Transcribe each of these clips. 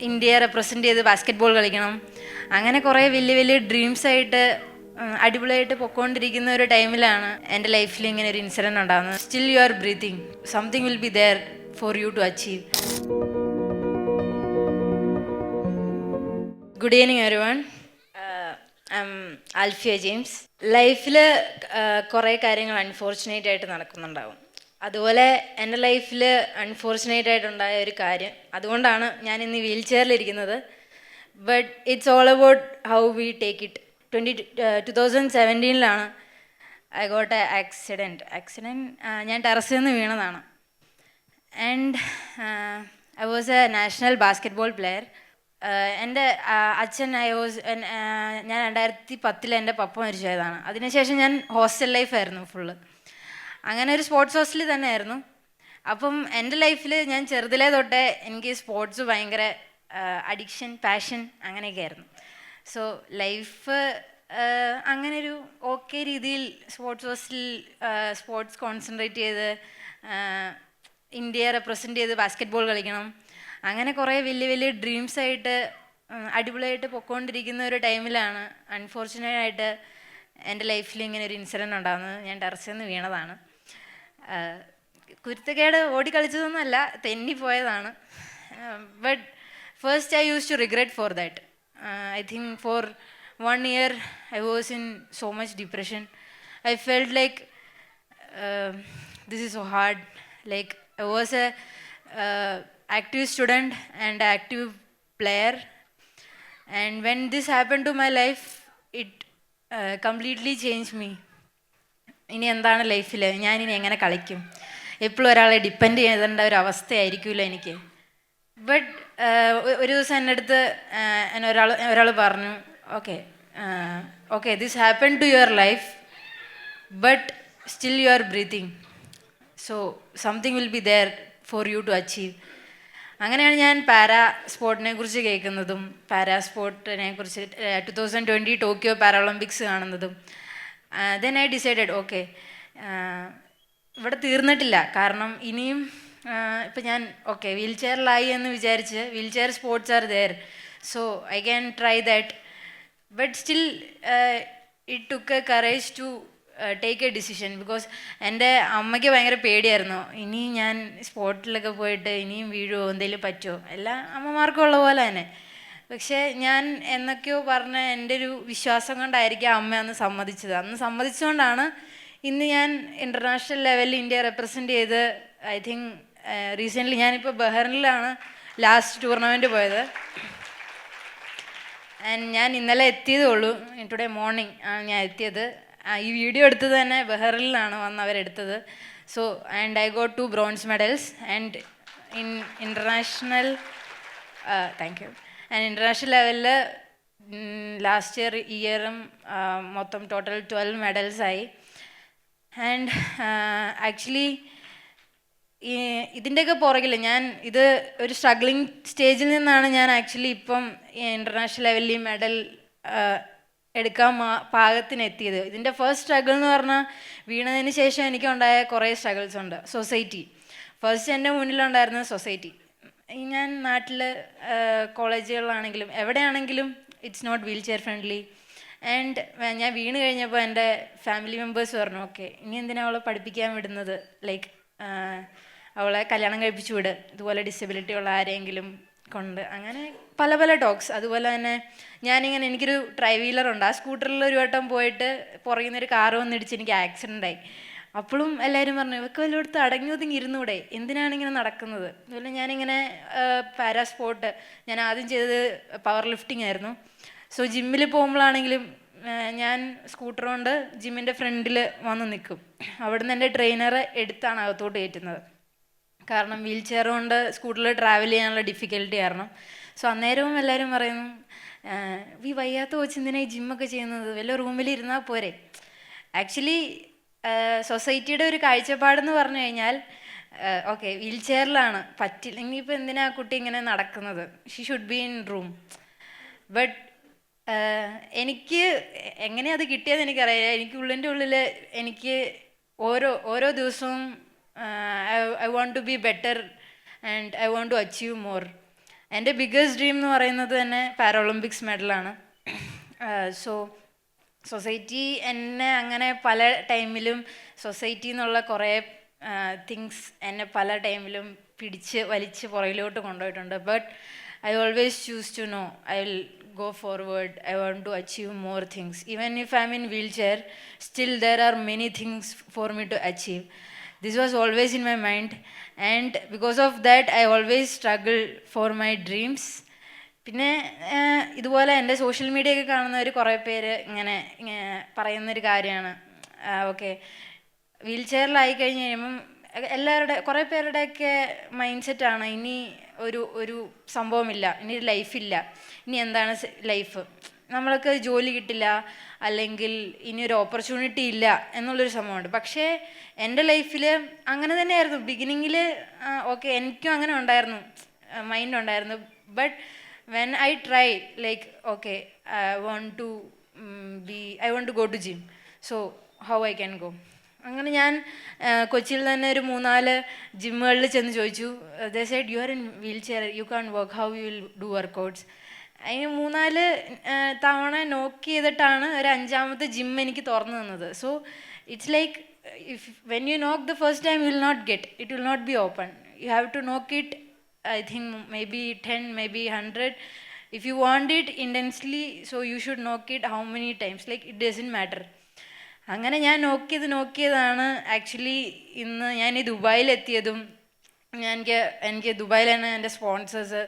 ഇന്ത്യയെ റെപ്രസെൻ്റ് ചെയ്ത് basket ball കളിക്കണം. അങ്ങനെ കുറേ വലിയ വലിയ ഡ്രീംസായിട്ട് അടിപൊളിയായിട്ട് പൊക്കോണ്ടിരിക്കുന്ന ഒരു ടൈമിലാണ് എൻ്റെ ലൈഫിൽ ഇങ്ങനെ ഒരു ഇൻസിഡൻറ്റ് ഉണ്ടാകുന്നത്. Still you are breathing, something will be there for you to achieve. Good evening everyone. Alfiya James. ലൈഫിൽ കുറേ കാര്യങ്ങൾ അൺഫോർച്ചുനേറ്റ് ആയിട്ട് നടക്കുന്നുണ്ടാവും. അതുപോലെ എൻ്റെ ലൈഫിൽ അൺഫോർച്ചുനേറ്റ് ആയിട്ടുണ്ടായ ഒരു കാര്യം, അതുകൊണ്ടാണ് ഞാൻ ഇന്ന് വീൽ ചെയറിലിരിക്കുന്നത്. But it's all about how we take it. 2017 I got a accident. ഞാൻ ടെറസിൽ നിന്ന് വീണതാണ്. And I was a national basket player. എൻ്റെ അച്ഛൻ ഞാൻ 2010 എൻ്റെ പപ്പ മരിച്ചതാണ്. അതിനുശേഷം ഞാൻ ഹോസ്റ്റൽ ലൈഫായിരുന്നു ഫുള്ള്. അങ്ങനെ ഒരു സ്പോർട്സ് ഹോസ്റ്റലിൽ തന്നെ ആയിരുന്നു. അപ്പം എൻ്റെ ലൈഫിൽ ഞാൻ ചെറുതിലേ തൊട്ടേ എനിക്ക് സ്പോർട്സ് ഭയങ്കര അഡിക്ഷൻ, പാഷൻ അങ്ങനെയൊക്കെ ആയിരുന്നു. സോ ലൈഫ് അങ്ങനെ ഒരു ഓക്കെ രീതിയിൽ സ്പോർട്സ് ഹോസ്റ്റലിൽ സ്പോർട്സ് കോൺസെൻട്രേറ്റ് ചെയ്ത് ഇന്ത്യയെ റെപ്രസെൻ്റ് ചെയ്ത് ബാസ്ക്കറ്റ് ബോൾ കളിക്കണം. അങ്ങനെ കുറേ വലിയ വലിയ ഡ്രീംസായിട്ട് അടിപൊളിയായിട്ട് പൊക്കോണ്ടിരിക്കുന്ന ഒരു ടൈമിലാണ് അൺഫോർച്ചുനേറ്റ് ആയിട്ട് എൻ്റെ ലൈഫിൽ ഇങ്ങനെ ഒരു ഇൻസിഡൻറ്റ് ഉണ്ടാകുന്നത്. ഞാൻ ടെറസിൽ നിന്ന് വീണതാണ്. കുരുത്തക്കേട് ഓടിക്കളിച്ചതൊന്നുമല്ല, തെന്നിപ്പോയതാണ്. But first I use to regret for that. I think for 1 year I was in so much depression. I felt like this is so hard. Like I was a active student and active player, and when this happened to my life, it completely changed me. ഇനി എന്താണ് ലൈഫിൽ, ഞാനിനി എങ്ങനെ കളിക്കും, എപ്പോഴും ഒരാളെ depend ചെയ്യേണ്ട ഒരു അവസ്ഥയായിരിക്കുമല്ലോ എനിക്ക്. ബട്ട് ഒരു ദിവസം എൻ്റെ അടുത്ത് ഒരാൾ പറഞ്ഞു, okay this happen to your life, but still you are breathing, so something will be there for you to achieve. അങ്ങനെയാണ് ഞാൻ പാരാ സ്പോർട്ടിനെ കുറിച്ച് കേൾക്കുന്നതും പാരാ സ്പോർട്ടിനെ കുറിച്ച് 2020 ടോക്കിയോ പാരാഒളിമ്പിക്സ് കാണുന്നതും. ദെൻ ഐ ഡിസൈഡഡ് ഇവിടെ തീർന്നിട്ടില്ല. കാരണം ഇനിയും ഇപ്പം ഞാൻ വീൽ ചെയറിലായി എന്ന് വിചാരിച്ച് wheel chair sports are there, so I can try that. But still it took a courage to take a decision. Because എൻ്റെ അമ്മയ്ക്ക് ഭയങ്കര പേടിയായിരുന്നു, ഇനി ഞാൻ സ്പോർട്ടിലൊക്കെ പോയിട്ട് ഇനിയും വീഴുമോ, എന്തെങ്കിലും പറ്റുമോ, എല്ലാ അമ്മമാർക്കും ഉള്ള പോലെ തന്നെ. പക്ഷേ ഞാൻ എന്നൊക്കെയോ പറഞ്ഞ എൻ്റെ ഒരു വിശ്വാസം കൊണ്ടായിരിക്കും അമ്മ അന്ന് സമ്മതിച്ചത്. അന്ന് സമ്മതിച്ചുകൊണ്ടാണ് ഇന്ന് ഞാൻ ഇൻ്റർനാഷണൽ ലെവലിൽ ഇന്ത്യയെ റെപ്രസെൻ്റ് ചെയ്ത്, ഐ തിങ്ക് റീസെൻ്റ്ലി ഞാനിപ്പോൾ ബഹ്റിനിലാണ് ലാസ്റ്റ് ടൂർണമെൻറ്റ് പോയത്. ആൻഡ് ഞാൻ ഇന്നലെ എത്തിയതേ ഉള്ളൂ. ടുഡേ മോർണിംഗ് ആണ് ഞാൻ എത്തിയത്. ഈ വീഡിയോ എടുത്തത് തന്നെ ബഹ്റിനിലാണ് വന്ന് അവരെടുത്തത്. So and I got 2 bronze medals and international thank you. And international ലെവലിൽ ലാസ്റ്റ് ഇയറും മൊത്തം ടോട്ടൽ 12 medals ആയി. ആൻഡ് ആക്ച്വലി ഇതിൻ്റെയൊക്കെ പുറകിൽ ഇത് ഒരു സ്ട്രഗ്ലിങ് സ്റ്റേജിൽ നിന്നാണ് ഞാൻ ആക്ച്വലി ഇപ്പം ഇൻ്റർനാഷണൽ ലെവലിൽ മെഡൽ എടുക്കാൻ പാകത്തിനെത്തിയത്. ഇതിൻ്റെ ഫസ്റ്റ് സ്ട്രഗിൾ എന്ന് പറഞ്ഞാൽ വീണതിന് ശേഷം എനിക്കുണ്ടായ കുറേ സ്ട്രഗിൾസ് ഉണ്ട്. സൊസൈറ്റി ഫസ്റ്റ് എൻ്റെ മുന്നിലുണ്ടായിരുന്നത് സൊസൈറ്റി. ഞാൻ നാട്ടിൽ കോളേജുകളിലാണെങ്കിലും എവിടെയാണെങ്കിലും it's not wheel chair friendly. And ഞാൻ വീണ് കഴിഞ്ഞപ്പോൾ എൻ്റെ ഫാമിലി മെമ്പേഴ്സ് പറഞ്ഞു, ഇനി എന്തിനാണ് അവളെ പഠിപ്പിക്കാൻ വിടുന്നത്, ലൈക്ക് അവളെ കല്യാണം കഴിപ്പിച്ചു വിട്, ഇതുപോലെ ഡിസബിലിറ്റി ഉള്ള ആരെങ്കിലും കൊണ്ട്. അങ്ങനെ പല പല ടോക്സ്. അതുപോലെ തന്നെ എനിക്കൊരു ട്രൈ വീലറുണ്ട്, ആ സ്കൂട്ടറിൽ ഒരു വട്ടം പോയിട്ട് പുറകിൽ നിന്നൊരു കാറ് വന്നിടിച്ച് എനിക്ക് ആക്സിഡൻ്റ് ആയി. അപ്പോഴും എല്ലാവരും പറഞ്ഞു, ഇവർക്ക് വല്ലയിടത്ത് അടങ്ങി ഒതുങ്ങി ഇരുന്നൂടെ, എന്തിനാണ് ഇങ്ങനെ നടക്കുന്നത്. അതുപോലെ ഞാനിങ്ങനെ പാരാസ്പോർട്ട് ഞാൻ ആദ്യം ചെയ്തത് പവർ ലിഫ്റ്റിംഗ് ആയിരുന്നു. സോ ജിമ്മിൽ പോകുമ്പോഴാണെങ്കിലും ഞാൻ സ്കൂട്ടർ കൊണ്ട് ജിമ്മിൻ്റെ ഫ്രണ്ടിൽ വന്ന് നിൽക്കും. അവിടുന്ന് എൻ്റെ ട്രെയിനറെ എടുത്താണ് അകത്തോട്ട് കയറ്റുന്നത്. കാരണം വീൽ ചെയർ കൊണ്ട് സ്കൂട്ടറിൽ ട്രാവൽ ചെയ്യാനുള്ള ഡിഫിക്കൽട്ടി കാരണം. സോ അന്നേരവും എല്ലാവരും പറയുന്നു, ഈ വയ്യാത്ത കൊച്ച് എന്തിനാണ് ഈ ജിമ്മൊക്കെ ചെയ്യുന്നത്, വല്ല റൂമിൽ ഇരുന്നാൽ പോരെ. ആക്ച്വലി സൊസൈറ്റിയുടെ ഒരു കാഴ്ചപ്പാടെന്ന് പറഞ്ഞു കഴിഞ്ഞാൽ വീൽ ചെയറിലാണ്, പറ്റില്ലെങ്കിൽ ഇപ്പോൾ എന്തിനാ കുട്ടി ഇങ്ങനെ നടക്കുന്നത്, she should be in room. But എനിക്ക് എങ്ങനെ അത് കിട്ടിയതെന്ന് എനിക്കറിയില്ല. എനിക്ക് ഉള്ളിൽ എനിക്ക് ഓരോ ദിവസവും I want to be better and I want to achieve more. എൻ്റെ ബിഗ്ഗസ്റ്റ് ഡ്രീം എന്ന് പറയുന്നത് തന്നെ പാരാഒളിമ്പിക്സ് മെഡലാണ്. സോ സൊസൈറ്റി എന്നെ അങ്ങനെ പല ടൈമിലും സൊസൈറ്റി എന്നുള്ള കുറേ തിങ്സ് എന്നെ പല ടൈമിലും പിടിച്ച് വലിച്ച് പുറകിലോട്ട് കൊണ്ടുപോയിട്ടുണ്ട്. But I always choose to know I will go forward. I want to achieve more things. Even if I'm in wheelchair, still there are many things for me to achieve. This was always in my mind, and because of that I always struggle for my dreams. പിന്നെ ഇതുപോലെ എൻ്റെ social media ഒക്കെ കാണുന്നവർ കുറേ പേര് ഇങ്ങനെ പറയുന്നൊരു കാര്യമാണ്, ഓക്കെ വീൽ ചെയറിലായി കഴിഞ്ഞ് കഴിയുമ്പം കുറേ പേരുടെയൊക്കെ മൈൻഡ് സെറ്റാണ് ഇനി ഒരു സംഭവമില്ല, ഇനി ഒരു ലൈഫില്ല, ഇനി എന്താണ് ലൈഫ്, നമ്മൾക്ക് ജോലി കിട്ടില്ല അല്ലെങ്കിൽ ഇനി ഒരു ഓപ്പർച്യൂണിറ്റി ഇല്ല എന്നുള്ളൊരു സംഭവമുണ്ട്. പക്ഷേ എൻ്റെ ലൈഫിൽ അങ്ങനെ തന്നെയായിരുന്നു. ബിഗിനിങ്ങിൽ ഓക്കെ എനിക്കും അങ്ങനെ ഉണ്ടായിരുന്നു, മൈൻഡ് ഉണ്ടായിരുന്നു. But when I try like okay I want to go to gym, so how I can go. അങ്ങനെ ഞാൻ കൊച്ചിയിൽ തന്നെ ഒരു 3-4 ജിമ്മുകളിൽ ചെന്ന് ചോദിച്ചു. They said you are in wheel chair, you can't work, how you will do workouts. അതിന് 3-4 തവണ നോക്ക് ചെയ്തിട്ടാണ് ഒരു 5ാമത്തെ ജിം എനിക്ക് തുറന്നു തന്നത്. So it's like if when you knock the first time you will not get, it will not be open. You have to knock it, I think maybe 10, maybe 100. If you want it intensely, so you should knock it how many times, like it doesn't matter. അങ്ങനെ ഞാൻ നോക്കിയതാണ് actually ഇന്ന് ഞാൻ ഈ ദുബായിലെത്തിയതും. എനിക്ക് ദുബായിലാണ് എൻ്റെ sponsors.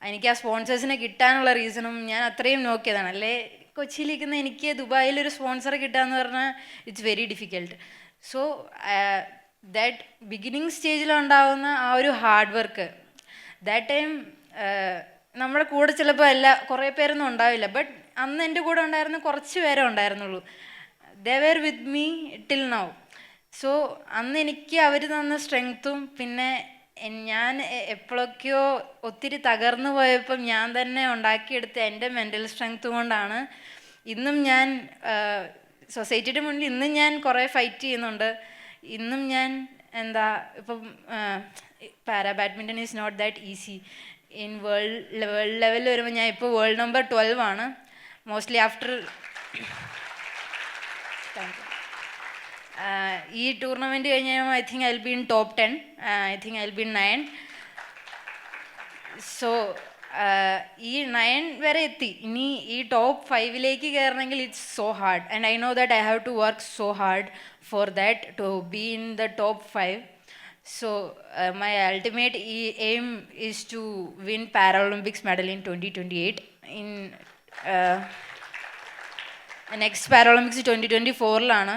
എനിക്ക് ആ സ്പോൺസേഴ്സിനെ കിട്ടാനുള്ള റീസണും ഞാൻ അത്രയും നോക്കിയതാണ്. അല്ലേ കൊച്ചിയിലിരിക്കുന്ന എനിക്ക് ദുബായിലൊരു സ്പോൺസറെ കിട്ടുകയെന്ന് പറഞ്ഞാൽ it's very difficult. So that beginning സ്റ്റേജിലുണ്ടാവുന്ന ആ ഒരു ഹാർഡ് വർക്ക്, ദാറ്റ് ടൈം നമ്മുടെ കൂടെ ചിലപ്പോൾ കുറേ പേരൊന്നും ഉണ്ടാവില്ല. ബട്ട് അന്ന് എൻ്റെ കൂടെ ഉണ്ടായിരുന്ന കുറച്ച് പേരേ ഉണ്ടായിരുന്നുള്ളൂ. They were with me till now. So അന്ന് എനിക്ക് അവർ തന്ന സ്ട്രെങ്ത്തും പിന്നെ ഞാൻ എപ്പോഴൊക്കെയോ ഒത്തിരി തകർന്നു പോയപ്പം ഞാൻ തന്നെ ഉണ്ടാക്കിയെടുത്ത എൻ്റെ മെൻ്റൽ സ്ട്രെങ്ത്തും കൊണ്ടാണ് ഇന്നും ഞാൻ സൊസൈറ്റിയുടെ മുന്നിൽ ഇന്നും ഞാൻ കുറേ ഫൈറ്റ് ചെയ്യുന്നുണ്ട്. ഇന്നും ഞാൻ ഇപ്പം para badminton is not that easy. In world ലെവലിൽ വരുമ്പോൾ ഞാൻ ഇപ്പോൾ വേൾഡ് നമ്പർ 12 ആണ്. മോസ്റ്റ്ലി ആഫ്റ്റർ ഈ ടൂർണമെൻറ്റ് കഴിഞ്ഞ് കഴിയുമ്പോൾ I think I will be in top 10, I think I will be in 9. So ഈ 9 വരെ എത്തി. ഇനി ഈ ടോപ്പ് 5ലേക്ക് കയറണമെങ്കിൽ it's so hard, and I know that I have to work so hard for that to be in the top 5. So my ultimate aim is to win Paralympics medal in 2028. In next Paralympics 2024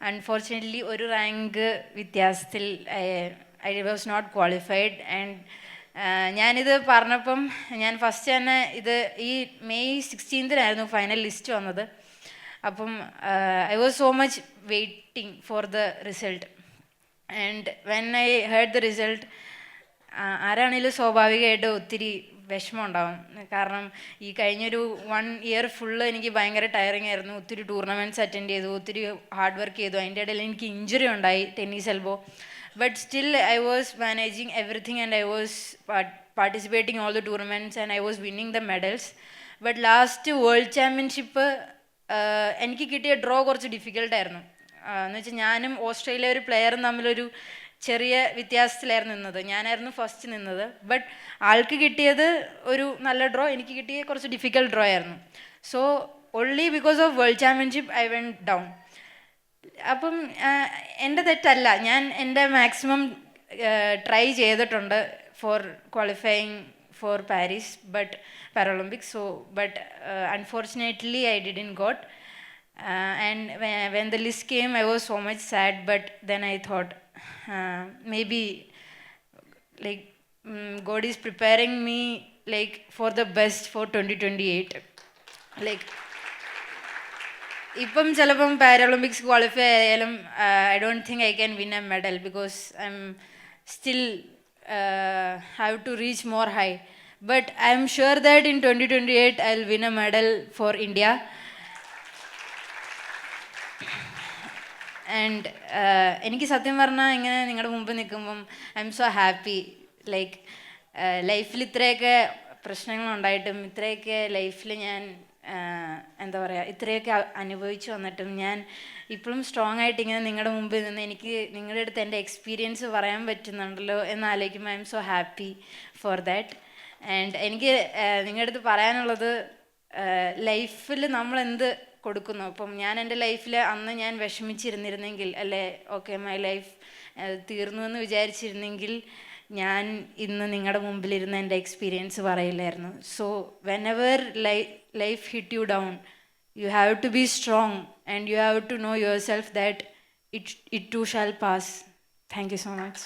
unfortunately ഒരു rank വ്യത്യാസത്തിൽ I was not qualified. And ഞാനിത് പറഞ്ഞപ്പം ഞാൻ first തന്നെ ഈ May 16 final list വന്നത്. അപ്പം I was so much waiting for the result. And when I heard the result, ആരാണെങ്കിലും സ്വാഭാവികമായിട്ട് ഒത്തിരി വിഷമം ഉണ്ടാവും. കാരണം ഈ കഴിഞ്ഞൊരു 1 year ഫുള്ള് എനിക്ക് ഭയങ്കര ടയറിങ് ആയിരുന്നു. ഒത്തിരി ടൂർണമെൻറ്റ്സ് അറ്റൻഡ് ചെയ്തു, ഒത്തിരി ഹാർഡ് വർക്ക് ചെയ്തു. അതിൻ്റെ ഇടയിൽ എനിക്ക് ഇഞ്ചുറി ഉണ്ടായി, tennis elbow. But still I was managing everything and I was participating all the tournaments and I was winning the medals. But last world championship എനിക്ക് കിട്ടിയ ഡ്രോ കുറച്ച് ഡിഫിക്കൽട്ടായിരുന്നു. എന്ന് വെച്ചാൽ ഞാനും ഓസ്ട്രേലിയ ഒരു പ്ലെയറും തമ്മിലൊരു ചെറിയ വ്യത്യാസത്തിലായിരുന്നു നിന്നത്. ഞാനായിരുന്നു ഫസ്റ്റ് നിന്നത്. ബട്ട് ആൾക്ക് കിട്ടിയത് ഒരു നല്ല ഡ്രോ, എനിക്ക് കിട്ടിയ കുറച്ച് ഡിഫിക്കൽട്ട് ഡ്രോ ആയിരുന്നു. So only because of world championship I went down. അപ്പം എൻ്റെ തെറ്റല്ല, ഞാൻ എൻ്റെ മാക്സിമം ട്രൈ ചെയ്തിട്ടുണ്ട് for qualifying for Paris Paralympics. So but unfortunately I didn't got. And when the list came, I was so much sad. But then I thought maybe like God is preparing me like for the best for 2028. Like ഇപ്പം ചിലപ്പം പാരാഒളിമ്പിക്സ് qualify ആയാലും I don't think I can win a medal because I'm still have to reach more high. But I'm sure that in 2028 I'll win a medal for India. And എനിക്ക് സത്യം പറഞ്ഞാൽ ഇങ്ങനെ നിങ്ങളുടെ മുമ്പ് നിൽക്കുമ്പം I am so happy. Like ലൈഫിൽ ഇത്രയൊക്കെ പ്രശ്നങ്ങളുണ്ടായിട്ടും ഇത്രയൊക്കെ ലൈഫിൽ ഞാൻ എന്താ പറയുക ഇത്രയൊക്കെ അനുഭവിച്ചു വന്നിട്ടും ഞാൻ ഇപ്പോഴും സ്ട്രോങ് ആയിട്ട് ഇങ്ങനെ നിങ്ങളുടെ മുമ്പിൽ നിന്ന് എനിക്ക് നിങ്ങളുടെ അടുത്ത് എൻ്റെ എക്സ്പീരിയൻസ് പറയാൻ പറ്റുന്നുണ്ടല്ലോ എന്നാലോചിക്കുമ്പോൾ I am so happy for that. And എനിക്ക് നിങ്ങളുടെ അടുത്ത് പറയാനുള്ളത്, ലൈഫിൽ നമ്മൾ എന്ത് കൊടുക്കുന്നു. അപ്പം ഞാൻ എൻ്റെ ലൈഫിൽ അന്ന് ഞാൻ വിഷമിച്ചിരുന്നിരുന്നെങ്കിൽ, അല്ലെ ഓക്കെ മൈ ലൈഫ് തീർന്നു എന്ന് വിചാരിച്ചിരുന്നെങ്കിൽ ഞാൻ ഇന്ന് നിങ്ങളുടെ മുമ്പിലിരുന്ന് എൻ്റെ എക്സ്പീരിയൻസ് പറയില്ലായിരുന്നു. So whenever life hit you down, you have to be strong and you have to know yourself that it too shall pass. Thank you so much.